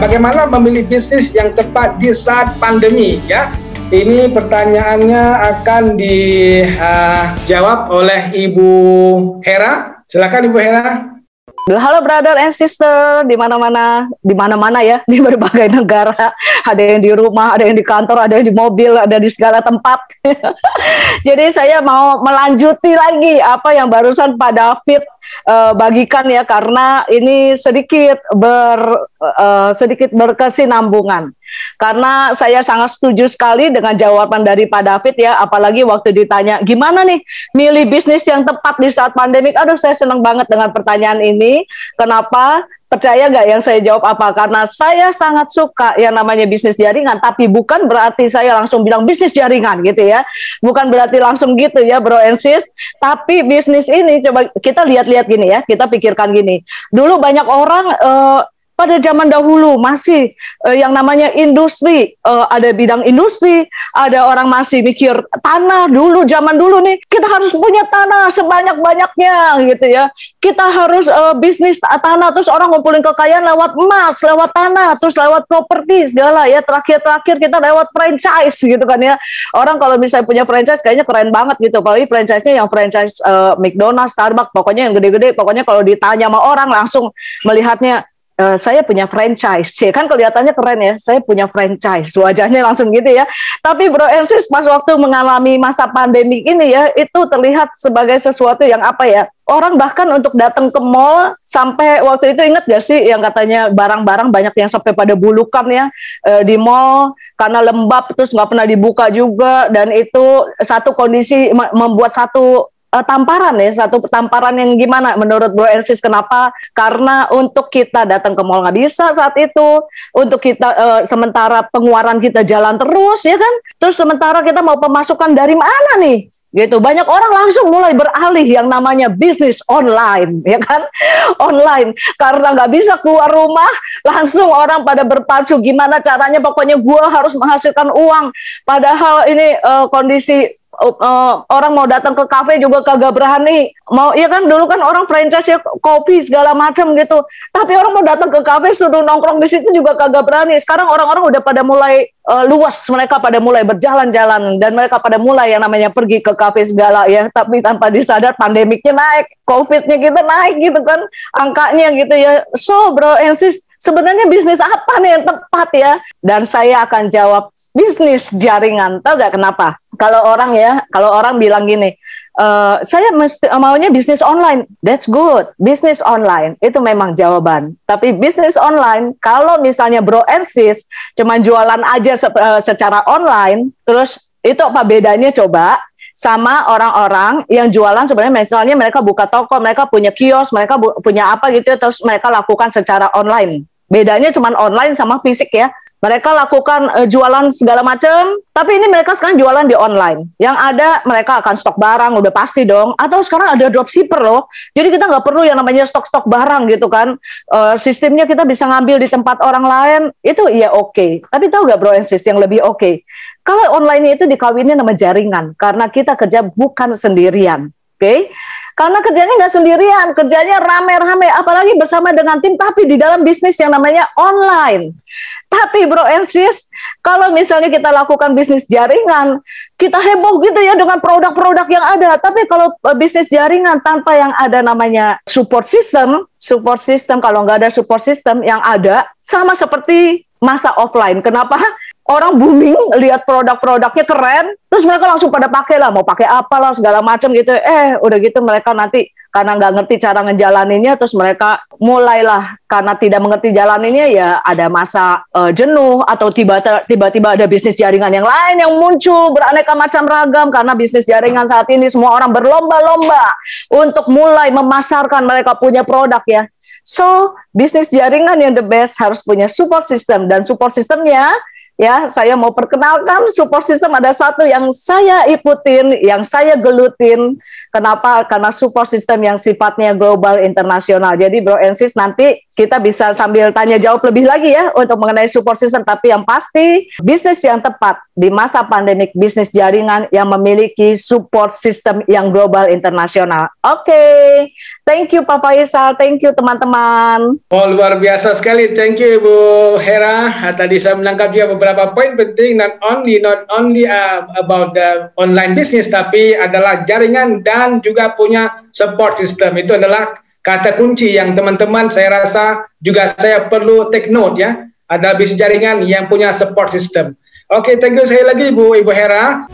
bagaimana memilih bisnis yang tepat di saat pandemi ya? Ini pertanyaannya akan dijawab oleh Ibu Hera. Silakan Ibu Hera. Halo brother and sister, di mana-mana ya, di berbagai negara. Ada yang di rumah, ada yang di kantor, ada yang di mobil, ada di segala tempat. Jadi saya mau melanjuti lagi apa yang barusan Pak David bagikan ya, karena ini sedikit berkesinambungan. Karena saya sangat setuju sekali dengan jawaban dari Pak David ya, apalagi waktu ditanya gimana nih milih bisnis yang tepat di saat pandemik. Aduh, saya senang banget dengan pertanyaan ini. Kenapa? Percaya nggak yang saya jawab apa? Karena saya sangat suka yang namanya bisnis jaringan, tapi bukan berarti saya langsung bilang bisnis jaringan gitu ya. Bukan berarti langsung gitu ya bro and sis. Tapi bisnis ini coba kita lihat-lihat gini ya, kita pikirkan gini. Dulu banyak orang pada zaman dahulu masih yang namanya industri, ada bidang industri, ada orang masih mikir tanah dulu, zaman dulu nih, kita harus punya tanah sebanyak-banyaknya gitu ya. Kita harus bisnis tanah, terus orang ngumpulin kekayaan lewat emas, lewat tanah, terus lewat properti segala ya. Terakhir kita lewat franchise gitu kan ya. Orang kalau misalnya punya franchise kayaknya keren banget gitu, apalagi franchise-nya yang franchise McDonald's, Starbucks, pokoknya yang gede-gede, pokoknya kalau ditanya sama orang langsung melihatnya, saya punya franchise, kan kelihatannya keren ya, saya punya franchise, wajahnya langsung gitu ya. Tapi bro and sis, pas waktu mengalami masa pandemi ini ya, itu terlihat sebagai sesuatu yang apa ya, orang bahkan untuk datang ke mall, sampai waktu itu ingat gak sih yang katanya barang-barang banyak yang sampai pada bulukan ya di mall, karena lembab terus nggak pernah dibuka juga, dan itu satu kondisi membuat satu tamparan ya, satu tamparan yang gimana menurut Bro Ensis? Kenapa? Karena untuk kita datang ke mall nggak bisa saat itu, untuk kita sementara pengeluaran kita jalan terus ya kan, terus sementara kita mau pemasukan dari mana nih? Gitu, banyak orang langsung mulai beralih yang namanya bisnis online ya kan, online, karena nggak bisa keluar rumah, langsung orang pada berpacu gimana caranya, pokoknya gua harus menghasilkan uang, padahal ini kondisi orang mau datang ke kafe juga kagak berani, mau ya kan, dulu kan orang franchise ya kopi segala macam gitu, tapi orang mau datang ke kafe suruh nongkrong di situ juga kagak berani. Sekarang orang-orang udah pada mulai luas, mereka pada mulai berjalan-jalan, dan mereka pada mulai yang namanya pergi ke kafe segala ya, tapi tanpa disadar pandemiknya naik, COVID-nya kita naik gitu kan angkanya gitu ya. So bro and sis, sebenarnya bisnis apa nih yang tepat ya? Dan saya akan jawab bisnis jaringan. Tahu gak kenapa? Kalau orang bilang gini, saya maunya bisnis online. That's good. Bisnis online itu memang jawaban. Tapi bisnis online, kalau misalnya bro and sis cuma jualan aja secara online, terus itu apa bedanya coba sama orang-orang yang jualan sebenarnya, misalnya mereka buka toko, mereka punya kios, mereka punya apa gitu, terus mereka lakukan secara online. Bedanya cuma online sama fisik ya. Mereka lakukan jualan segala macam, tapi ini mereka sekarang jualan di online. Yang ada mereka akan stok barang, udah pasti dong. Atau sekarang ada dropshipper loh. Jadi kita nggak perlu yang namanya stok-stok barang gitu kan. Sistemnya kita bisa ngambil di tempat orang lain, itu ya oke. Tapi tahu nggak bro and sis yang lebih oke? Kalau online itu dikawinin sama jaringan, karena kita kerja bukan sendirian. Oke? Karena kerjanya nggak sendirian, kerjanya rame-rame, apalagi bersama dengan tim, tapi di dalam bisnis yang namanya online. Tapi bro and sis, kalau misalnya kita lakukan bisnis jaringan, kita heboh gitu ya dengan produk-produk yang ada. Tapi kalau bisnis jaringan tanpa yang ada namanya support system kalau nggak ada support system yang ada, sama seperti masa offline. Kenapa? Orang booming, lihat produk-produknya keren, terus mereka langsung pada pakai lah, mau pakai apalah segala macam gitu. Udah gitu mereka nanti karena nggak ngerti cara ngejalaninnya, terus mereka mulailah karena tidak mengerti jalaninnya ya ada masa jenuh, atau tiba-tiba ada bisnis jaringan yang lain yang muncul beraneka macam ragam, karena bisnis jaringan saat ini semua orang berlomba-lomba untuk mulai memasarkan mereka punya produk ya. So, bisnis jaringan yang the best harus punya support system, dan support systemnya ya, saya mau perkenalkan support system, ada satu yang saya ikutin, yang saya gelutin. Kenapa? Karena support system yang sifatnya global internasional. Jadi bro and sis, nanti kita bisa sambil tanya jawab lebih lagi ya untuk mengenai support system. Tapi yang pasti bisnis yang tepat di masa pandemik, bisnis jaringan yang memiliki support system yang global internasional. Oke, thank you Pak Faisal, thank you teman-teman. Oh, luar biasa sekali, thank you Ibu Hera. Tadi saya menangkap juga beberapa poin penting, not only about the online business, tapi adalah jaringan dan juga punya support system. Itu adalah kata kunci yang teman-teman saya rasa juga saya perlu take note ya. Ada bisnis jaringan yang punya support system. Oke, thank you sekali lagi Ibu Hera.